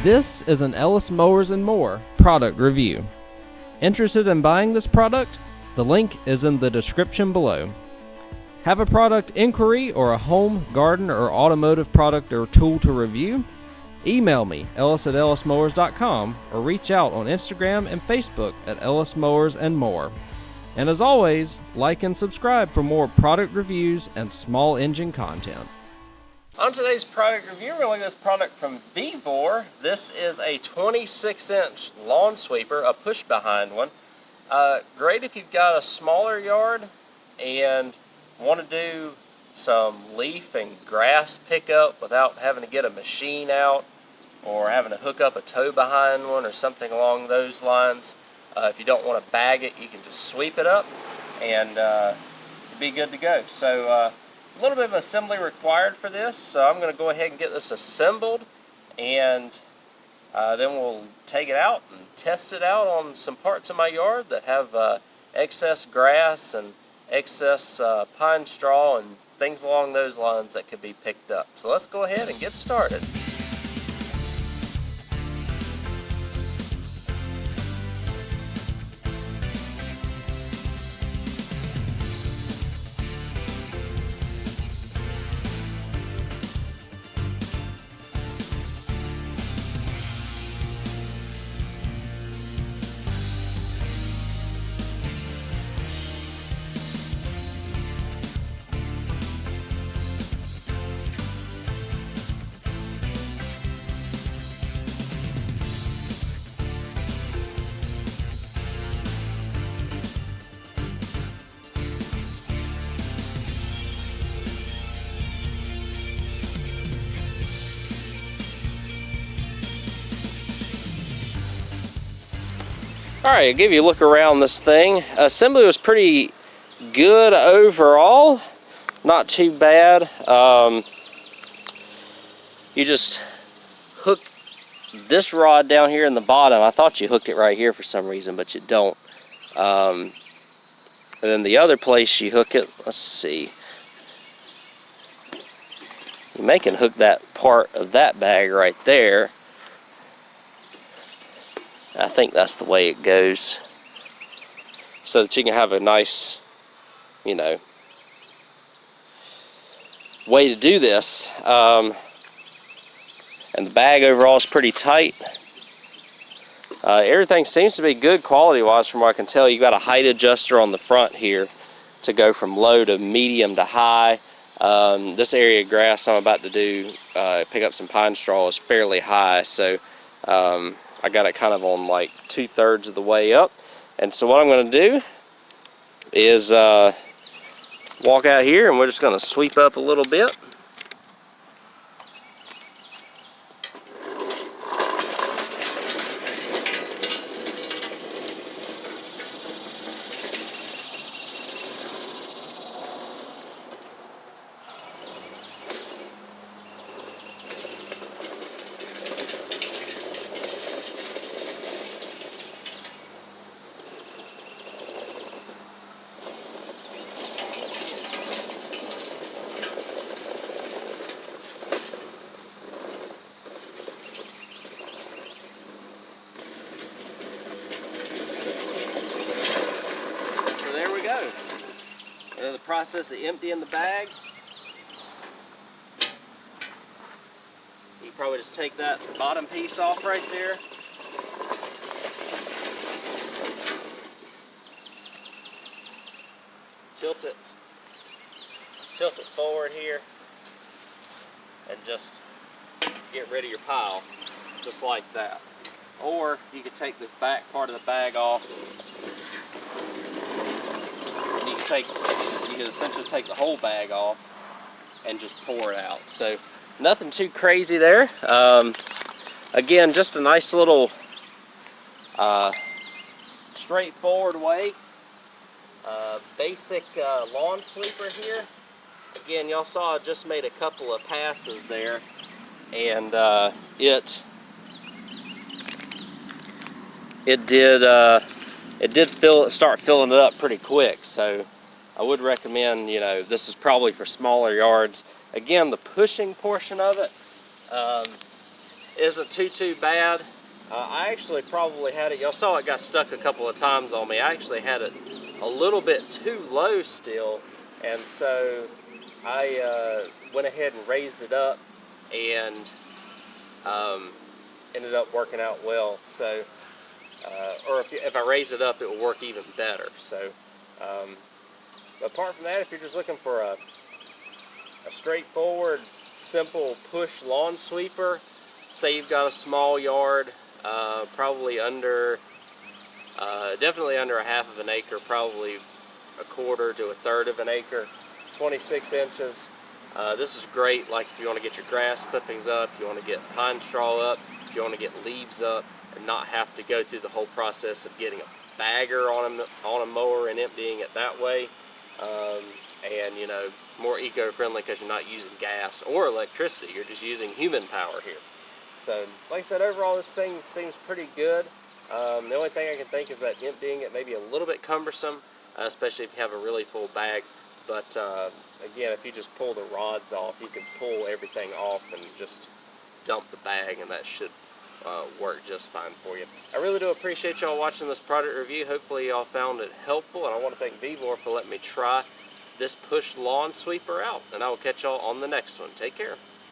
This is an Ellis Mowers and More product review. Interested in buying this product? The link is in the description below. Have a product inquiry or a home, garden, or automotive product or tool to review? Email me, ellis@ellismowers.com, or reach out on Instagram and Facebook at Ellis Mowers and More. And as always, like and subscribe for more product reviews and small engine content. On today's product review, we're going to look at this product from Vevor. This is a 26-inch lawn sweeper, a push-behind one. Great if you've got a smaller yard and want to do some leaf and grass pickup without having to get a machine out or having to hook up a tow behind one or something along those lines. If you don't want to bag it, you can just sweep it up and it'll be good to go. So a little bit of assembly required for this, so I'm going to go ahead and get this assembled, and then we'll take it out and test it out on some parts of my yard that have excess grass and excess pine straw and things along those lines that could be picked up. So let's go ahead and get started. Alright, I'll give you a look around this thing. Assembly was pretty good overall. Not too bad. You just hook this rod down here in the bottom. I thought you hooked it right here for some reason, but you don't. And then the other place you hook it, let's see. You may can hook that part of that bag right there. I think that's the way it goes, so that you can have a nice, way to do this. And the bag overall is pretty tight. Everything seems to be good quality-wise from what I can tell. You got a height adjuster on the front here to go from low to medium to high. This area of grass I'm about to do, pick up some pine straw, is fairly high, so I got it kind of on like 2/3 of the way up. And so what I'm going to do is walk out here, and we're just going to sweep up a little bit. The process of emptying the bag, you probably just take that bottom piece off right there. Tilt it forward here, and just get rid of your pile, just like that. Or you could take this back part of the bag off. You can essentially take the whole bag off and just pour it out. So nothing too crazy there. Again, just a nice little straightforward way. Basic lawn sweeper here. Again, y'all saw I just made a couple of passes there, and it did start filling it up pretty quick. So I would recommend, this is probably for smaller yards. Again, the pushing portion of it, isn't too bad. I actually probably had it, y'all saw it got stuck a couple of times on me. I actually had it a little bit too low still, and so I went ahead and raised it up, and ended up working out well. So, or if I raise it up, it will work even better. So, apart from that, if you're just looking for a straightforward, simple push lawn sweeper, say you've got a small yard, probably under, definitely under a half of an acre, probably a quarter to a third of an acre, 26 inches. This is great, like if you want to get your grass clippings up, you want to get pine straw up, if you want to get leaves up, and not have to go through the whole process of getting a bagger on a mower and emptying it that way. And you know, more eco-friendly because you're not using gas or electricity, you're just using human power here. So, like I said, overall this thing seems pretty good. The only thing I can think is that emptying it may be a little bit cumbersome, especially if you have a really full bag. But again, if you just pull the rods off, you can pull everything off and just dump the bag, and that should work just fine for you. I really do appreciate y'all watching this product review. Hopefully y'all found it helpful, and I want to thank Vevor for letting me try this push lawn sweeper out. And I will catch y'all on the next one. Take care.